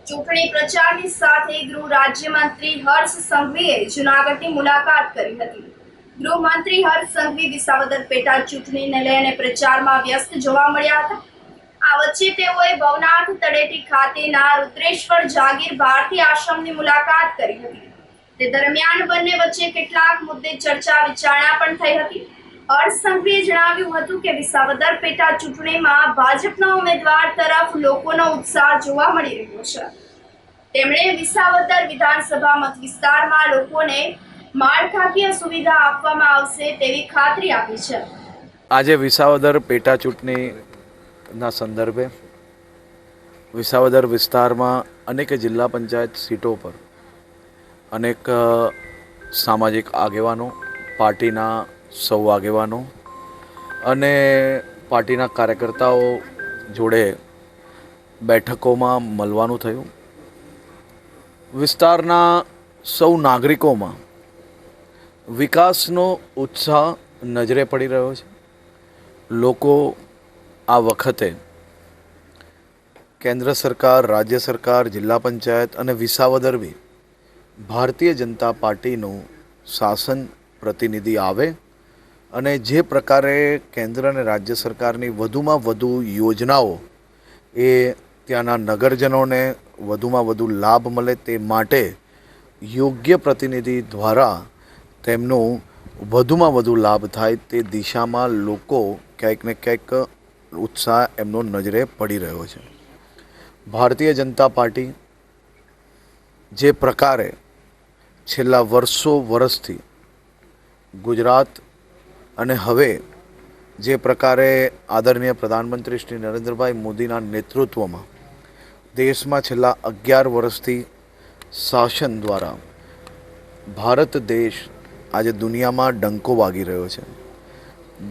ચૂંટણી પ્રચારની સાથે ગૃહ રાજ્યમંત્રી હર્ષ સંઘવીએ જૂનાગઢની મુલાકાત કરી હતી. ગૃહમંત્રી હર્ષ સંઘવી વિસાવદર પેટા ચૂંટણીને લઈને પ્રચારમાં વ્યસ્ત જોવા મળ્યા હતા. આ વચ્ચે તેઓએ ભવનાથ તળેટી ખાતેના રુદ્રેશ્વર જાગીર ભારતી આશ્રમની મુલાકાત કરી હતી. તે દરમિયાન બંને વચ્ચે કેટલાક મુદ્દે ચર્ચા વિચારણા પણ થઈ હતી. હર્ષ સંઘવીએ જણાવ્યું હતું કે વિસાવદર પેટા ચૂંટણીમાં ભાજપના ઉમેદવાર તરફ લોકોનો ઉત્સાહ જોવા મળી રહ્યો છે. તેમણે વિસાવદર વિધાનસભા મત વિસ્તારમાં લોકોને માળખાકીય સુવિધા આપવામાં આવશે તેવી ખાતરી આપી છે. આજે વિસાવદર પેટા ચૂંટણીના સંદર્ભે વિસાવદર વિસ્તારમાં અનેક જિલ્લા પંચાયત સીટો પર અનેક સામાજિક આગેવાનો, પાર્ટીના સૌ આગેવાનો અને પાર્ટીના કાર્યકર્તાઓ જોડે બેઠકોમાં મળવાનું થયું. વિસ્તારના સૌ નાગરિકોમાં વિકાસનો ઉત્સાહ નજરે પડી રહ્યો છે. લોકો આ વખતે કેન્દ્ર સરકાર, રાજ્ય સરકાર, જિલ્લા પંચાયત અને વિસાવદર બી ભારતીય જનતા પાર્ટીનું શાસન પ્રતિનિધિ આવે અને જે પ્રકારે કેન્દ્ર અને રાજ્ય સરકારની વધુમાં વધુ યોજનાઓ એ ત્યાંના નગરજનોને વધુમાં વધુ લાભ મળે તે માટે યોગ્ય પ્રતિનિધિ દ્વારા તેમનું વધુમાં વધુ લાભ થાય તે દિશામાં લોકો ક્યાંક ને ક્યાંક ઉત્સાહ એમનો નજરે પડી રહ્યો છે. ભારતીય જનતા પાર્ટી જે પ્રકારે છેલ્લા વર્ષોથી ગુજરાત અને હવે જે પ્રકારે આદરણીય પ્રધાનમંત્રી શ્રી નરેન્દ્રભાઈ મોદીના નેતૃત્વમાં દેશમાં છેલ્લા 11 વર્ષથી શાસન દ્વારા ભારત દેશ આજે દુનિયામાં ડંકો વાગી રહ્યો છે.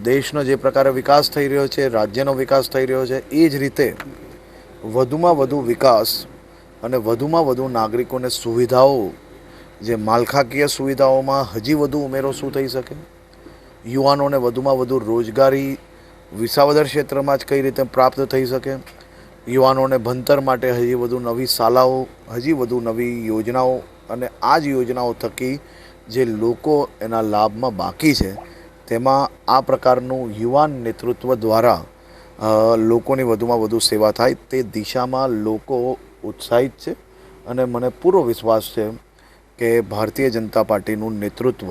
દેશનો જે પ્રકારે વિકાસ થઈ રહ્યો છે, રાજ્યનો વિકાસ થઈ રહ્યો છે, એ જ રીતે વધુમાં વધુ વિકાસ અને વધુમાં વધુ નાગરિકોને સુવિધાઓ, જે માળખાકીય સુવિધાઓમાં હજી વધુ ઉમેરો શું થઈ શકે, યુવાનોને વધુમાં વધુ રોજગારી વિસાવદર ક્ષેત્રમાં જ કઈ રીતે પ્રાપ્ત થઈ શકે, યુવાનોને ભણતર માટે હજી વધુ નવી શાળાઓ, હજી વધુ નવી યોજનાઓ અને આ જ યોજનાઓ થકી જે લોકો એના લાભમાં બાકી છે તેમાં આ પ્રકારનું યુવાન નેતૃત્વ દ્વારા લોકોની વધુમાં વધુ સેવા થાય તે દિશામાં લોકો ઉત્સાહિત છે અને મને પૂરો વિશ્વાસ છે કે ભારતીય જનતા પાર્ટીનું નેતૃત્વ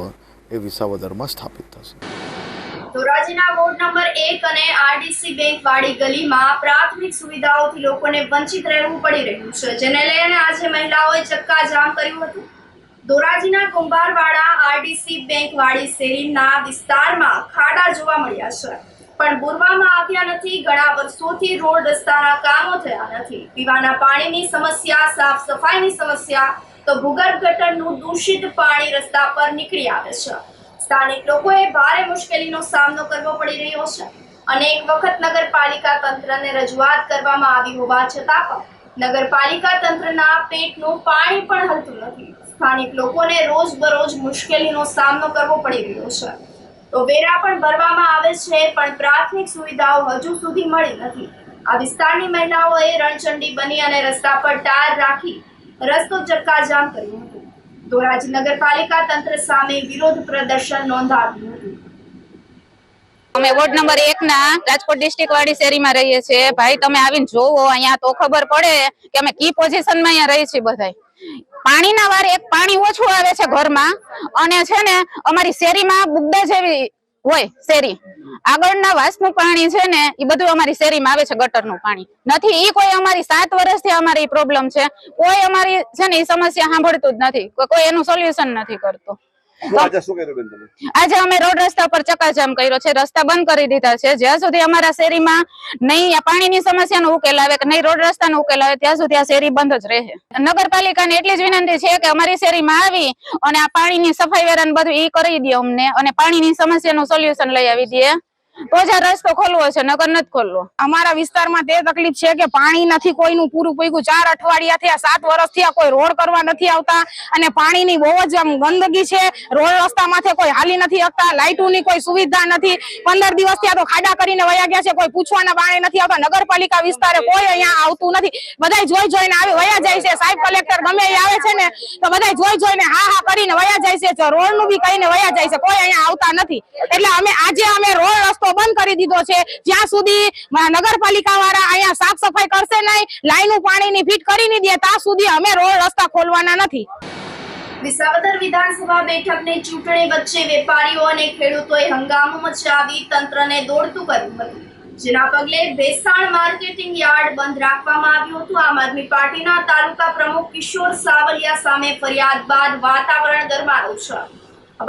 એ વિસાવદરમાં સ્થાપિત થશે. ધોરાજીના વોર્ડ નંબર 1 અને આરડીસી બેંક વાળી ગલીમાં પ્રાથમિક સુવિધાઓથી લોકોને વંચિત રહેવું પડી રહ્યું છે, જેને લઈને આજે મહિલાઓએ ચક્કાજામ કર્યું હતું. ધોરાજીના કુંભારવાડા આરડીસી બેંક વાળી શેરીના વિસ્તારમાં ખાડા જોવા મળ્યા છે, પણ પૂરવામાં આવ્યા નથી. ઘણા વર્ષોથી રોડ રસ્તાના કામો થયા નથી. પીવાના પાણીની સમસ્યા, સાફ સફાઈની સમસ્યા તો ભૂગર્ભ ગટરનું દૂષિત પાણી રસ્તા પર નીકળી આવે છે. સ્થાનિક લોકોએ ભારે મુશ્કેલીનો સામનો કરવો પડી રહ્યો છે. અનેક વખત નગરપાલિકા તંત્રને રજૂઆત કરવામાં આવી હોવા છતાં પણ નગરપાલિકા તંત્રના પેટનું પાણી પણ હલતું નથી. સ્થાનિક લોકોને રોજબરોજ મુશ્કેલીનો સામનો કરવો પડી રહ્યો છે. તો વેરા પણ ભરવામાં આવે છે, પણ પ્રાથમિક સુવિધાઓ હજુ સુધી મળી નથી. આ વિસ્તારની મહિલાઓએ રણચંડી બની અને રસ્તા પર ટાયર રાખી રસ્તો ચક્કાજામ કર્યો હતો. ધોરાજી નગરપાલિકા તંત્ર સામે વિરોધ પ્રદર્શન નોંધાવ્યું હતું. અમે વોર્ડ નંબર 1 ના રાજકોટ ડિસ્ટ્રિક્ટ વાળી શેરીમાં રહીએ છીએ. ભાઈ તમે આવીને જોવો અહીંયા તો ખબર પડે કે અમે કી પોઝિશનમાં અહીંયા રહી છીએ. બધાય પાણીના વારે એક પાણી ઓછું આવે છે ઘરમાં અને છે ને અમારી શેરીમાં બુગડા જેવી હોય શેરી. આગળના વાસનું પાણી છે ને એ બધું અમારી શેરીમાં આવે છે, ગટરનું પાણી નથી. એ કોઈ અમારી 7 વર્ષથી અમારી પ્રોબ્લેમ છે. કોઈ અમારી છે ને એ સમસ્યા સાંભળતું જ નથી, કોઈ એનું સોલ્યુશન નથી કરતું. આજે અમે રોડ રસ્તા પર ચક્કાજામ કર્યો છે, રસ્તા બંધ કરી દીધા છે. જ્યાં સુધી અમારા શેરીમાં નહીં આ પાણીની સમસ્યાનો ઉકેલ આવે કે નહીં રોડ રસ્તાનો ઉકેલ આવે ત્યાં સુધી આ શેરી બંધ જ રહે. નગરપાલિકાને એટલી જ વિનંતી છે કે અમારી શેરીમાં આવી અને આ પાણીની સફાઈ વેરાન બધું ઈ કરી દે અમને અને પાણીની સમસ્યાનું સોલ્યુશન લઈ આવી દે તો જ આ રસ્તો ખોલવો છે, નગર નથી ખોલવો. અમારા વિસ્તારમાં તે તકલીફ છે કે પાણી નથી કોઈનું પૂરું પૂરું. 4 અઠવાડિયા થયા, 7 વર્ષથી આ કોઈ રોડ કરવા નથી આવતા અને પાણીની બહુ જ ગંદકી છે. રોડ રસ્તા માથે કોઈ હાલી નથી શકતા, લાઇટોની કોઈ સુવિધા નથી. 15 દિવસથી આ તો ખાડા કરીને વયા ગયા છે, કોઈ પૂછવાના બાણે નથી આવતા. નગરપાલિકા વિસ્તારે કોઈ અહીંયા આવતું નથી, બધા જોઈને આવે વયા જાય છે. સાહેબ કલેક્ટર ગમે એ આવે છે ને તો બધા જોઈને હા કરીને વયા જાય છે, રોડ નું બી કહીને વયા જાય છે, કોઈ અહીંયા આવતા નથી. એટલે અમે રોડ રસ્તો બંધ કરી દીધો છે. જ્યાં સુધી નગરપાલિકા વાળા અહીંયા સાફ સફાઈ કરશે નહીં, લાઈનું પાણીની ફીટ કરી નહીં દે ત્યાં સુધી અમે રોડ રસ્તા ખોલવાના નથી. વિસાવદર વિધાનસભા બેઠકની ચૂંટણી વચ્ચે વેપારીઓ અને ખેડૂતોએ હંગામો મચાવી તંત્રને દોડતું કર્યું હતું, જેના પગલે ભેસાણ માર્કેટિંગ યાર્ડ બંધ રાખવામાં આવ્યું હતું. આમ આદમી પાર્ટીના તાલુકા પ્રમુખ કિશોર સાવલિયા સામે ફરિયાદ બાદ વાતાવરણ ગરમાયું છે.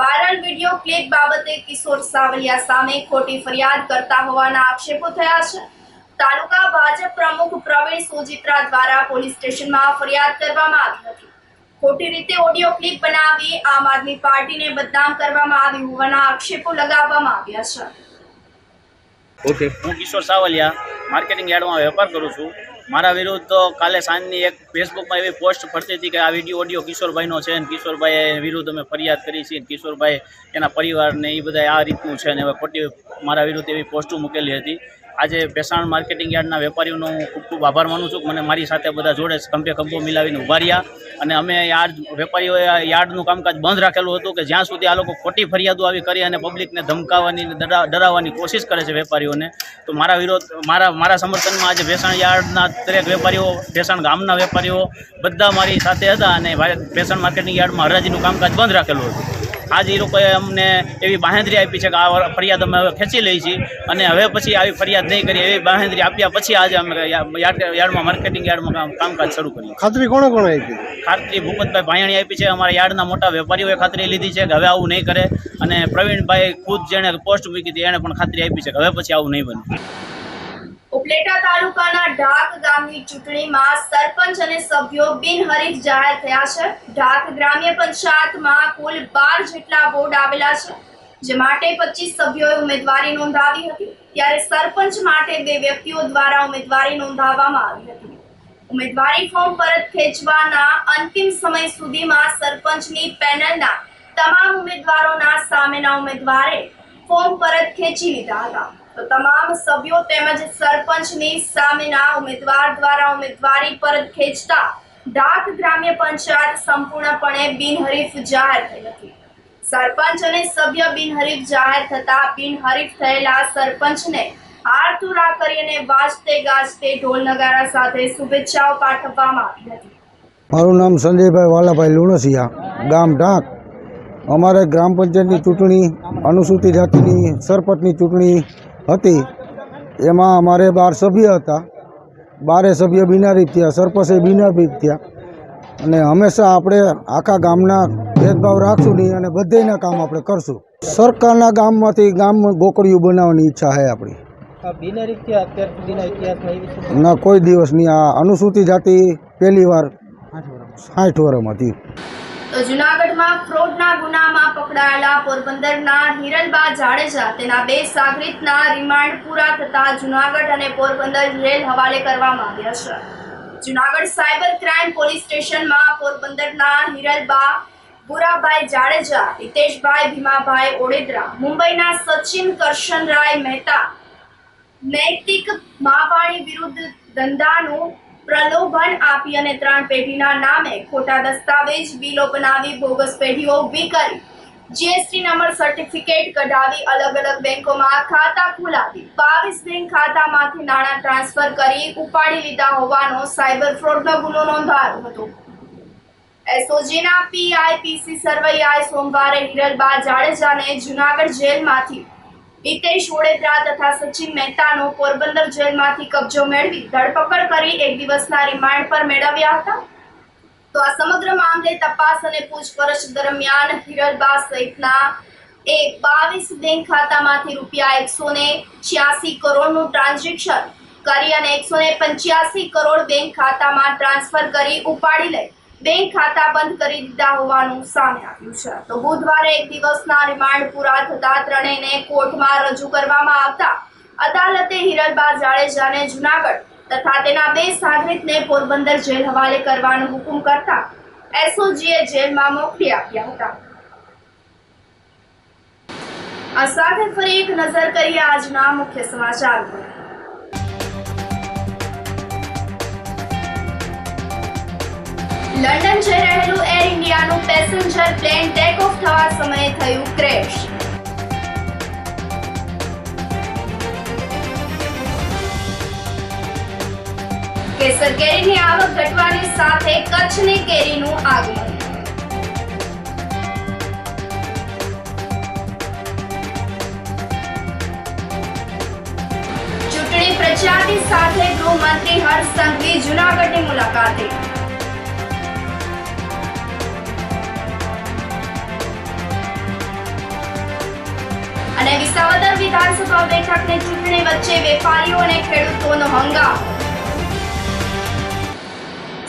વાયરલ વિડીયો ક્લિપ બાબતે કિશોર સાવલિયા સામે ખોટી ફરિયાદ કરતા હોવાના આક્ષેપો થયા છે. તાલુકા ભાજપ પ્રમુખ પ્રવીણ સોજિત્રા દ્વારા પોલીસ સ્ટેશનમાં ફરિયાદ કરવામાં આવી હતી. ખોટી રીતે ઓડિયો ક્લિપ બનાવી આમ આદમી પાર્ટીને બદનામ કરવામાં આવી હોવાના આક્ષેપો લગાવવામાં આવ્યા છે. હું કિશોર સાવલિયા માર્કેટિંગ યાર્ડમાં વેપાર કરું છું. મારા વિરુદ્ધ કાલે સાંજની એક ફેસબુકમાં એવી પોસ્ટ ફરતી હતી કે આ વિડીયો ઓડિયો કિશોરભાઈનો છે અને કિશોરભાઈ વિરુદ્ધ અમે ફરિયાદ કરી છે. કિશોરભાઈ એના પરિવારને એ બધા આ રીતનું છે અને હવે ખોટી મારા વિરુદ્ધ એવી પોસ્ટો મૂકેલી હતી. આજે ભેસાણ માર્કેટિંગ યાર્ડના વેપારીઓનો હું ખૂબ ખૂબ આભાર માનું છું. મને મારી સાથે બધા જોડે ખંભે ખંભો મિલાવીને ઉભા રહ્યા અને અમે વેપારીઓએ યાર્ડનું કામકાજ બંધ રાખેલું હતું કે જ્યાં સુધી આ લોકો ખોટી ફરિયાદો આવી કરી અને પબ્લિકને ધમકાવવાની ડરાવવાની કોશિશ કરે છે વેપારીઓને. તો મારા સમર્થનમાં આજે ભેસાણ યાર્ડના દરેક વેપારીઓ, ભેસાણ ગામના વેપારીઓ બધા મારી સાથે હતા અને ભેસાણ માર્કેટિંગ યાર્ડમાં હરાજીનું કામકાજ બંધ રાખેલું હતું. આજે એ લોકોએ અમને એવી બાંહેધરી આપી છે કે આ ફરિયાદ અમે હવે ખેંચી લઈ છીએ અને હવે પછી આવી ફરિયાદ નહીં કરીએ એવી બાંહેધરી આપ્યા પછી આજે અમે યાર્ડમાં માર્કેટિંગ યાર્ડમાં કામકાજ શરૂ કર્યું. ખાતરી કોણે આપી? ખાતરી ભૂપતભાઈ ભાયણી આપી છે. અમારા યાર્ડના મોટા વેપારીઓએ ખાતરી લીધી છે કે હવે આવું નહીં કરે અને પ્રવીણભાઈ ખુદ જેણે પોસ્ટ મૂકી હતી એણે પણ ખાતરી આપી છે કે હવે પછી આવું નહીં બને. ઉપલેટા તાલુકાના ઢાક ગામની ચૂંટણીમાં સરપંચ અને સભ્યો બિનહરીફ જાહેર થયા છે. ઢાક ગ્રામ્ય પંચાયતમાં કુલ 12 જેટલા વોર્ડ આવેલા છે, જે માટે 25 સભ્યોએ ઉમેદવારી નોંધાવી હતી. ત્યારે સરપંચ માટે 2 વ્યક્તિઓ દ્વારા ઉમેદવારી નોંધાવવામાં આવી હતી. ઉમેદવારી ફોર્મ પરત ખેંચવાના અંતિમ સમય સુધીમાં સરપંચની પેનલના તમામ ઉમેદવારોના સામેના ઉમેદવારે ફોર્મ પરત ખેંચી લીધા હતા. તો તમામ સભ્યો તેમજ સરપંચની સામેના ઉમેદવાર દ્વારા ઉમેદવારી પરત ખેંચતા ઢાક ગ્રામ્ય પંચાયત સંપૂર્ણપણે બિનહરીફ જાહેર થઈ હતી. સરપંચ અને સભ્ય બિનહરીફ જાહેર થતા બિનહરીફ થયેલા સરપંચને હારતુરા કરીને વાજતે ગાજતે ઢોલ નગારા સાથે શુભેચ્છાઓ પાઠવવામાં આવી હતી. મારું નામ સંજયભાઈ વાલાભાઈ લુણસિયા, ગામ ઢાક. અમારે ગ્રામ પંચાયતની ચૂંટણી અનુસૂચિત જાતિની સરપંચની ચૂંટણી હતી. એમાં અમારે 12 સભ્ય હતા. 12 સભ્ય બિનહરીફ થયા, સરપંચે બિનહરીફ થયા અને હંમેશા આપણે આખા ગામના ભેદભાવ રાખશું નહીં અને બધાના કામ આપણે કરશું. સરકારના ગામમાંથી ગામ ગોકળિયું બનાવવાની ઈચ્છા છે આપણી. ના, કોઈ દિવસ નહીં. આ અનુસૂચિત જાતિ પહેલી વાર 60 વર્ષમાં થયું. તો જૂનાગઢમાં ફ્રોડના ગુનામાં પકડાયેલા પોરબંદરના હિરલબા જાડેજા તેના 2 સાગરીતના રિમાન્ડ પૂરા થતા જૂનાગઢ અને પોરબંદર જેલ હવાલે કરવામાં આવ્યા છે. જૂનાગઢ સાયબર ક્રાઇમ પોલીસ સ્ટેશનમાં પોરબંદરના હિરલબા ભૂરાભાઈ જાડેજા, હિતેશભાઈ ભીમાભાઈ ઓડેદરા, મુંબઈના સચિન કરશનરાય મહેતા, નૈતિક માવાણી વિરુદ્ધ ધંધાનું પ્રલોભન આપી અને 3 પેઢીના નામે ખોટા દસ્તાવેજ બિલો બનાવી બોગસ પેઢીઓ ઊભી કરી જીએસટી નંબર સર્ટિફિકેટ કઢાવી અલગ અલગ બેંકોમાં ખાતા ખોલાવી 22 બેંક ખાતામાંથી નાણાં ટ્રાન્સફર કરી ઉપાડી લીધા હોવાનો સાયબર ફ્રોડનો ગુનો નોંધાયો હતો. એસઓજીના પીઆઈ પીસી સરવૈયાએ સોમવારે હિરલબા જાડેજાને જૂનાગઢ જેલમાંથી, હિતેશ ઓડેદરા તથા સચિન મહેતાનો પોરબંદર જેલમાંથી કબજો મેળવી ધરપકડ કરી 1 દિવસના રિમાન્ડ પર મેળવ્યા હતા. તો આ સમગ્ર મામલે તપાસ અને પૂછપરછ દરમિયાન હિરલબા સહિતના 22 બેંક ખાતામાંથી રૂપિયા 186 કરોડનું ટ્રાન્ઝેક્શન કરી અને 185 કરોડ બેંક ખાતામાં ટ્રાન્સફર કરી ઉપાડી લઈ બેંક ખાતા બંધ કરી દીધા હોવાનું સામે આવ્યું છે. તો બુધવારે 1 દિવસના રિમાન્ડ પૂરા થતા ત્રણેયને કોર્ટમાં રજૂ કરવામાં આવતા અદાલતે હિરલબા જાડેજાને જૂનાગઢ તથા તેના 2 સાગરીતને પોરબંદર જેલ હવાલે કરવાનો હુકમ કરતા એસઓજીએ જેલમાં મોકલી આપ્યા હતા. આ સાથે ફરી એક નજર કરીએ આજના મુખ્ય સમાચાર પર. લંડન જઈ રહેલું એર ઇન્ડિયાનું પેસેન્જર પ્લેન ટેક ઓફ થવા સમયે થયું ક્રેશ. કેસર કેરીની આવક ઘટવાની સાથે કચ્છની કેરીનું આગમન. ચૂંટણી પ્રચારની સાથે ગૃહમંત્રી હર્ષ સંઘવી જૂનાગઢની મુલાકાતે. અને વિસાવદર વિધાનસભા બેઠકની ચૂંટણી વચ્ચે વેપારીઓ અને ખેડૂતોનો હંગામો.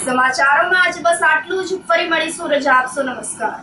સમાચારોમાં આજ બસ આટલું જ. ફરી મળીશું. રજા આપશો. નમસ્કાર.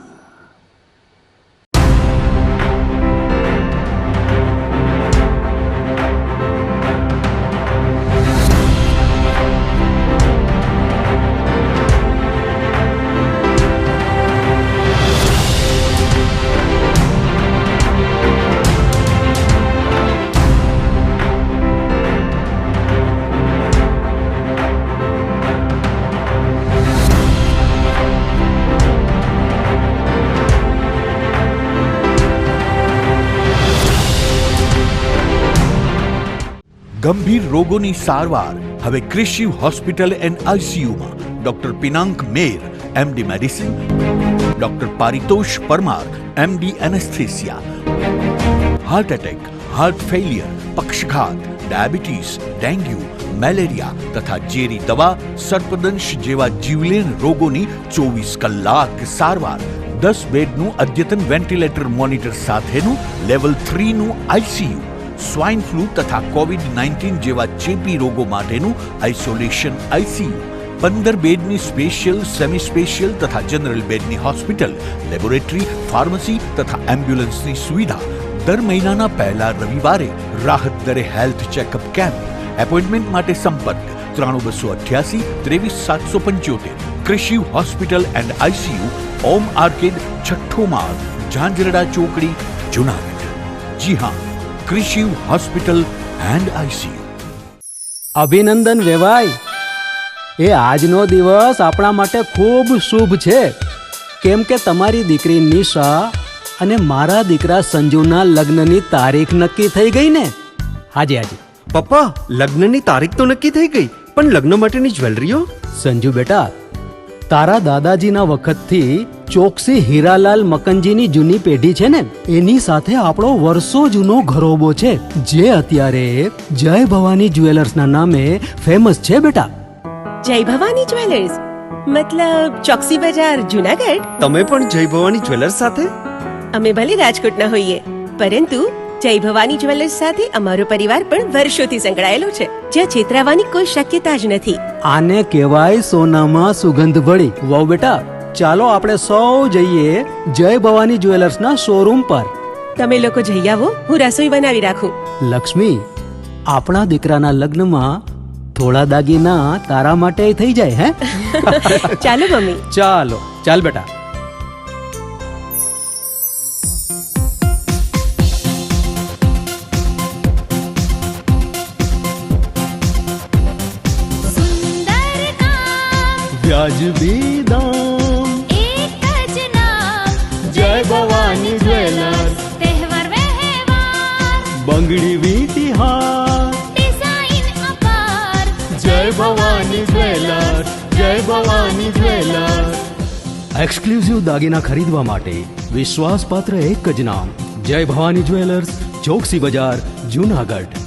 ગંભીર રોગોની સારવાર હવે કૃષિ હોસ્પિટલ એન્ડ આઈસીયુમાં doctor Pinak Mer MD medicine, doctor Paritosh Parmar MD anaesthesia, heart attack, heart failure, પક્ષઘાત, ડાયાબિટીસ, ડેન્ગ્યુ, મેલેરિયા તથા ઝેરી દવા, સર્પદંશ જેવા જીવલેણ રોગોની 24 કલાક સારવાર, 10 બેડનું અદ્યતન વેન્ટિલેટર મોનિટર સાથેનું લેવલ 3નું આઈસીયુ, સ્વાઇન ફ્લૂ તથા કોવિડ-19 જેવા ચેપી રોગો માટેનું આઇસોલેશન આઈસીયુ, 15 બેડની સ્પેશિયલ, સેમી સ્પેશિયલ તથા જનરલ બેડની હોસ્પિટલ, લેબોરેટરી, ફાર્મસી તથા એમ્બ્યુલન્સની સુવિધા. દર મહિનાના પહેલા રવિવારે રાહત દરે હેલ્થ ચેકઅપ કેમ્પ. એપોઇન્ટમેન્ટ માટે સંપર્ક 9288 23775. કૃષિ hospital and ICU, Om arcade, છઠ્ઠો માળ, ઝાંઝરડા ચોકડી, જૂનાગઢ. જી હા, કૃષિ હોસ્પિટલ એન્ડ આઈસીયુ. અભિનંદન વેવાઈ. એ આજનો દિવસ આપણા માટે ખૂબ શુભ છે, કેમ કે તમારી દીકરી નિશા અને મારા દીકરા સંજુના લગ્નની તારીખ નક્કી થઈ ગઈ ને. હાજી હાજી પપ્પા, લગ્નની તારીખ તો નક્કી થઈ ગઈ, પણ લગ્ન માટેની જ્વેલરીઓ? સંજુ બેટા, તારા દાદાજીના વખતથી ચોકસી હીરાલાલ મકનજીની જૂની પેઢી છે ને, એની સાથે આપણો વર્ષો જૂનો ઘરોબો છે, જે અત્યારે જય ભવાની જ્વેલર્સના નામે ફેમસ છે બેટા. જય ભવાની જ્વેલર્સ મતલબ ચોકસી બજાર, જૂનાગઢ? તમે પણ જય ભવાની જ્વેલર્સ સાથે? અમે ભલે રાજકોટના હોઈએ, પરંતુ જય ભવાની જ્વેલર્સ સાથે અમારો પરિવાર પણ વર્ષોથી સંકળાયેલો છે, જ્યાં છેતરાવાની કોઈ શક્યતા જ નથી. આને કહેવાય સોનામાં સુગંધ ભળી. વાવ બેટા, ચાલો આપણે સૌ જઈએ જય ભવાની જ્વેલર્સના શોરૂમ પર. તમે લોકો જઈ આવો, હું રસોઈ બનાવી રાખું. લક્ષ્મી, આપણા દીકરાના લગ્નમાં થોડા દાગીના તારા માટે થઈ જાય. હે ચાલો મમ્મી. ચાલો ચાલ બેટા. વાજબી દામ, એક જ નામ જય ભવાની જ્વેલર્સ, તહેવાર વ્યવહાર બંગડી વીટી હાર, ડિઝાઇન અપાર જય ભવાની જ્વેલર્સ, જય ભવાની જ્વેલર્સ. એક્સક્લુઝિવ દાગીના ખરીદવા માટે વિશ્વાસપાત્ર એક જ નામ, જય ભવાની જ્વેલર્સ, ચોકસી બજાર, જુનાગઢ.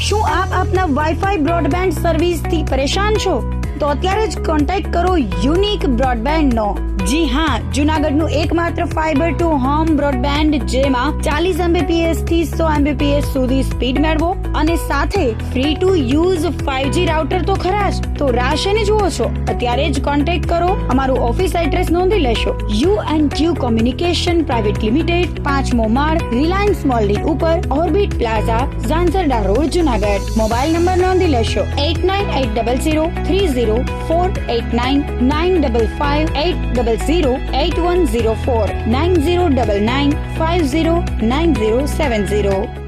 શું આપ આપના વાઈફાઈ બ્રોડબેન્ડ સર્વિસથી પરેશાન છો? તો અત્યારે જ કોન્ટેક્ટ કરો યુનિક બ્રોડબેન્ડ નો. જી હા, જુનાગઢનું એકમાત્ર ફાઈબર ટુ હોમ બ્રોડબેન્ડ, જેમાં 40 Mbps થી 100 Mbps સુધી સ્પીડ મેળવો અને સાથે free to use 5G router તો ખરા જ. તો રાહ શેની જુઓ છો? અત્યારે જ કોન્ટેક્ટ કરો. અમારું ઓફિસ એડ્રેસ નોંધી લેશો. U&Q કોમ્યુનિકેશન પ્રાઇવેટ લિમિટેડ, 5મો માળ, રિલાયન્સ મોલની ઉપર, orbit plaza, Zanzarda road, Junagadh. Mobile number નોંધી લેશો 8980030489 95580808104 9099509070.